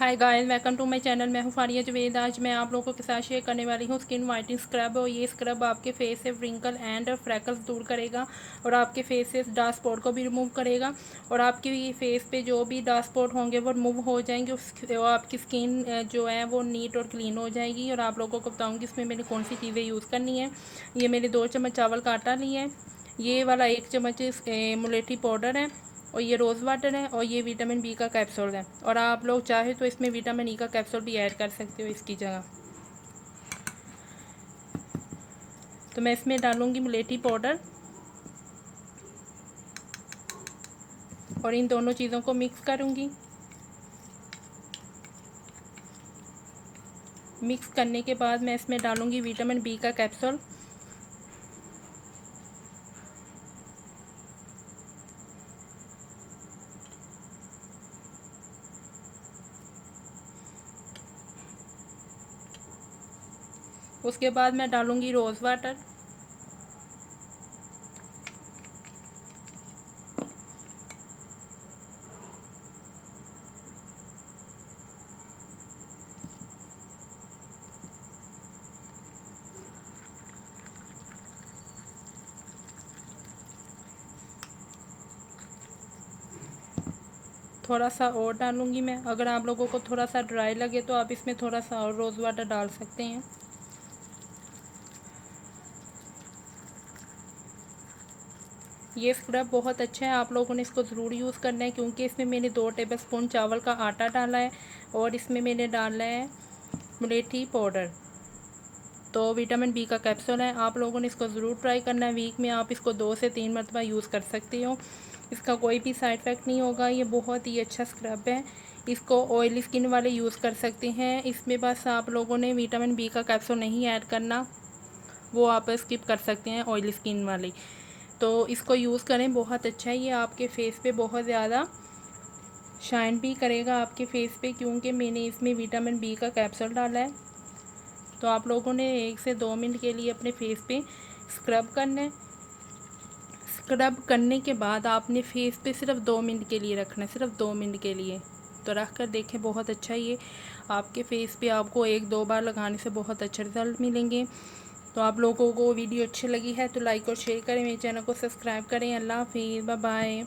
Hi guys, welcome to my channel. मैं हूं फारिया जवेद। आज मैं आप लोगों के साथ शेयर करने वाली हूं स्किन वाइटनिंग स्क्रब। और ये स्क्रब आपके फेस से व्रिंकल एंड फ्रैकल्स दूर करेगा और आपके फेस से डार्क स्पॉट को भी रिमूव करेगा और आपकी फेस पे जो भी डार्क स्पॉट होंगे वो रिमूव हो जाएंगे। और आपकी स्किन जो है वो नीट और क्लीन हो जाएगी। और आप लोगों को बताऊँगी इसमें मैंने कौन सी चीज़ें यूज़ करनी है। ये मैंने 2 चम्मच चावल का आटा लिया है, ये वाला 1 चम्मच मुलेठी पाउडर है, और ये रोज़ वाटर है, और ये विटामिन बी का कैप्सूल है। और आप लोग चाहे तो इसमें विटामिन ई का कैप्सूल भी ऐड कर सकते हो इसकी जगह। तो मैं इसमें डालूंगी मुलेठी पाउडर और इन दोनों चीज़ों को मिक्स करूंगी। मिक्स करने के बाद मैं इसमें डालूंगी विटामिन बी का कैप्सूल। उसके बाद मैं डालूंगी रोज़ वाटर। थोड़ा सा और डालूंगी मैं। अगर आप लोगों को थोड़ा सा ड्राई लगे तो आप इसमें थोड़ा सा और रोज़ वाटर डाल सकते हैं। ये स्क्रब बहुत अच्छा है, आप लोगों ने इसको ज़रूर यूज़ करना है, क्योंकि इसमें मैंने 2 टेबलस्पून चावल का आटा डाला है और इसमें मैंने डाला है मुलेठी पाउडर। तो विटामिन बी का कैप्सूल है, आप लोगों ने इसको ज़रूर ट्राई करना है। वीक में आप इसको 2 से 3 मरतबा यूज़ कर सकते हो। इसका कोई भी साइड इफ़ेक्ट नहीं होगा। ये बहुत ही अच्छा स्क्रब है। इसको ऑयली स्किन वाले यूज़ कर सकते हैं। इसमें बस आप लोगों ने विटामिन बी का कैप्सूल नहीं ऐड करना, वो आप स्किप कर सकते हैं ऑयली स्किन वाले। तो इसको यूज़ करें, बहुत अच्छा है। ये आपके फेस पे बहुत ज़्यादा शाइन भी करेगा आपके फेस पे, क्योंकि मैंने इसमें विटामिन बी का कैप्सूल डाला है। तो आप लोगों ने 1 से 2 मिनट के लिए अपने फेस पे स्क्रब करना है। स्क्रब करने के बाद आपने फेस पे सिर्फ 2 मिनट के लिए रखना है, सिर्फ 2 मिनट के लिए। तो रख कर देखें, बहुत अच्छा ये आपके फेस पे आपको 1-2 बार लगाने से बहुत अच्छे रिजल्ट मिलेंगे। तो आप लोगों को वीडियो अच्छी लगी है तो लाइक और शेयर करें, मेरे चैनल को सब्सक्राइब करें। अल्लाह हाफिज़, बाय बाय।